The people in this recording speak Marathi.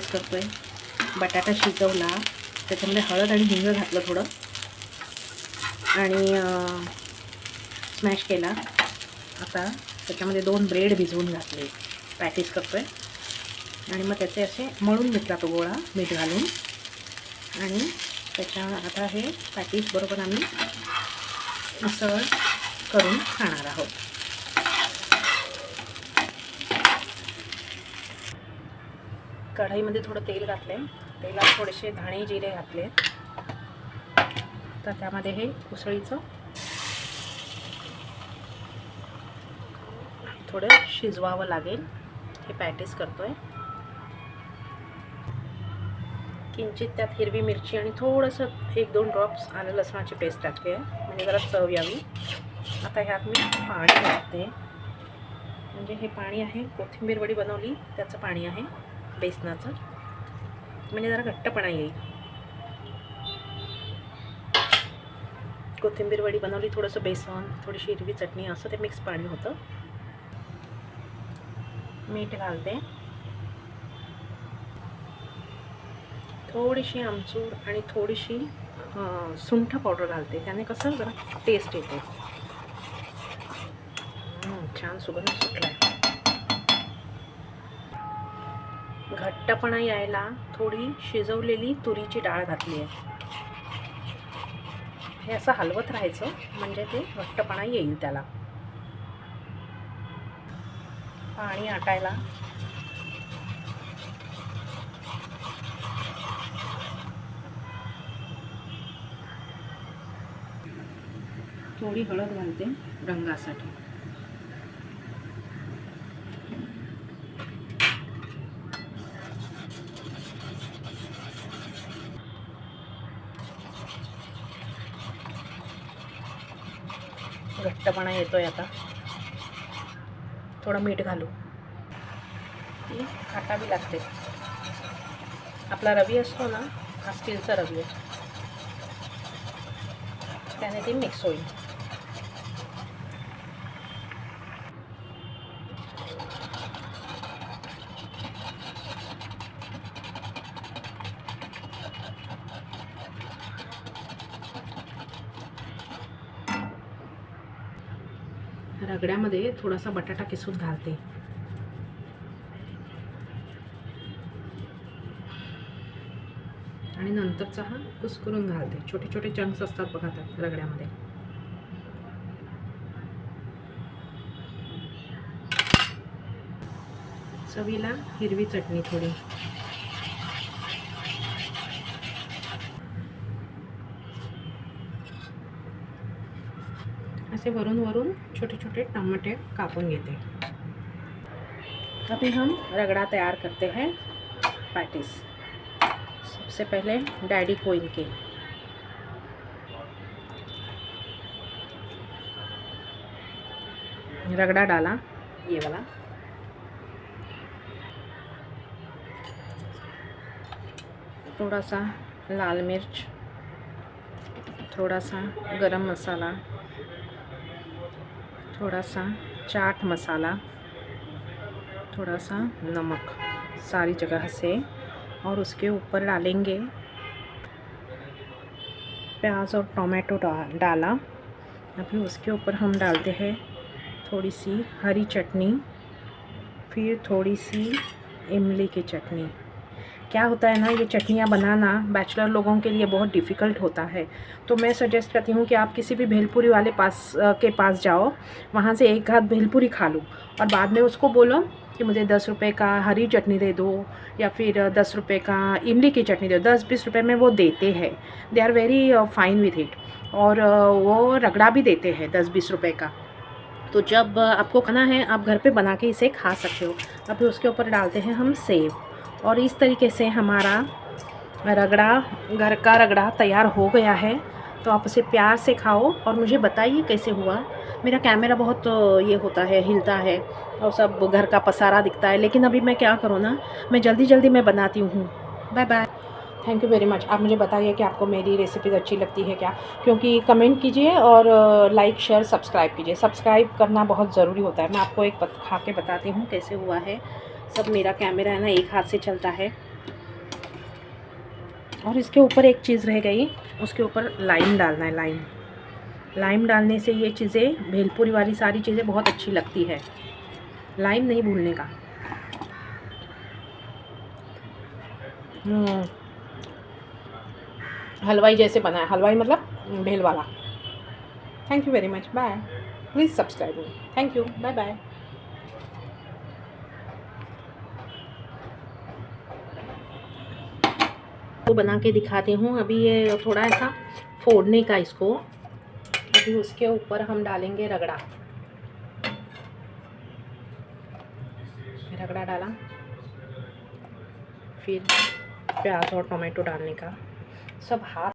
पॅटीस करतो आहे. बटाटा शिजवला, त्याच्यामध्ये हळद आणि हिंग घातलं थोडं आणि स्मॅश केला. आता त्याच्यामध्ये 2 ब्रेड भिजवून घातले. पॅटीस करतो आहे आणि मग त्याचे असे मळून घेतला तो गोळा मीठ घालून आणि त्याच्या आता हे पॅटीस बरोबर आम्ही उसळ करून खाणार आहोत. कढईमध्ये थोडं तेल घातले. तेलात थोडेसे धणे जिरे घातले. तर त्यामध्ये हे उसळीचं थोडं शिजवावं लागेल. हे पॅटीस करतोय. किंचित त्यात हिरवी मिरची आणि थोडंसं 1-2 ड्रॉप्स आलं लसणाची पेस्ट टाकते आहे म्हणजे जरा चव यावी. आता ह्यात मी पाणी घालते. म्हणजे हे पाणी आहे कोथिंबीर वडी बनवली त्याचं पाणी आहे बेसनाचं, म्हणजे जरा घट्टपणा येईल. कोथिंबीर वडी बनवली, थोडंसं बेसन, थोडीशी हिरवी चटणी असं ते मिक्स पाणी होतं. मीठ घालते, थोडीशी आमचूर आणि थोडीशी सुंठ पावडर घालते. त्याने कसं जरा टेस्ट येते. छान सुगंध सुटला आहे. घट्टपणा यायला थोडी शिजवलेली तुरीची डाळ घातली आहे. हे असं हलवत राहायचं म्हणजे ते घट्टपणा येईल त्याला. पाणी आटायला थोडी हळद घालते रंगासाठी. घट्टपणा येतोय आता. थोडं मीठ घालू. ती खाटावी लागते. आपला रवी असतो ना, हा स्टीलचा रवी आहे, त्याने ती मिक्स होईल. रगड्यामध्ये थोडासा बटाटा किसून घालते. आणि नंतरचा हा कुस्करून घालते. छोटे छोटे चंक्स असतात बघा त्यात रगड्यामध्ये. चवीला हिरवी चटणी थोडी. ऐसे वरून वरून छोटे छोटे टमाटे कापून घेते. अभी हम रगड़ा तैयार करते हैं पैटीज. सबसे पहले डैडी को इनके रगड़ा डाला, ये वाला, थोड़ा सा लाल मिर्च, थोड़ा सा गरम मसाला, थोड़ा सा चाट मसाला, थोड़ा सा नमक सारी जगह से, और उसके ऊपर डालेंगे प्याज और टोमेटो डाला. अभी उसके ऊपर हम डालते हैं थोड़ी सी हरी चटनी, फिर थोड़ी सी इमली की चटनी. क्या होता है ना, ये चटनियाँ बनाना बैचलर लोगों के लिए बहुत डिफ़िकल्ट होता है. तो मैं सजेस्ट करती हूँ कि आप किसी भी भेलपुरी वाले के पास जाओ, वहाँ से एक हाथ भेलपुरी खा लो और बाद में उसको बोलो कि मुझे 10 रुपये का हरी चटनी दे दो या फिर 10 रुपये का इमली की चटनी दे दो. 10-20 रुपये में वो देते हैं. They are very fine with it. और वो रगड़ा भी देते हैं 10-20 रुपये का. तो जब आपको खाना है आप घर पे बना के इसे खा सकते हो. अभी उसके ऊपर डालते हैं हम सेव. और इस तरीके से हमारा रगड़ा, घर का रगड़ा तैयार हो गया है. तो आप उसे प्यार से खाओ और मुझे बताइए कैसे हुआ. मेरा कैमरा बहुत ये होता है, हिलता है और सब घर का पसारा दिखता है, लेकिन अभी मैं क्या करूँ ना, मैं जल्दी जल्दी मैं बनाती हूँ. Bye bye. Thank you very much. आप मुझे बताइए कि आपको मेरी रेसिपीज़ अच्छी लगती है क्या, क्योंकि कमेंट कीजिए और लाइक शेयर सब्सक्राइब कीजिए. सब्सक्राइब करना बहुत ज़रूरी होता है. मैं आपको एक खा के बताती हूँ कैसे हुआ है. सब मेरा कैमरा है ना एक हाथ से चलता है. और इसके ऊपर एक चीज़ रह गई, उसके ऊपर लाइम डालना है। लाइम लाइम डालने से ये चीज़ें, भेलपुरी वाली सारी चीज़ें बहुत अच्छी लगती है। लाइम नहीं भूलने का। हलवाई जैसे बना है, हलवाई मतलब भेल वाला। Thank you very much, bye. Please subscribe me. Thank you, bye bye. तो बना के दिखाती हूँ। अभी ये थोड़ा ऐसा फोड़ने का इसको। अभी उसके ऊपर हम डालेंगे रगड़ा। रगड़ा डाला, फिर प्याज और टमाटो डालने का। सब हाथ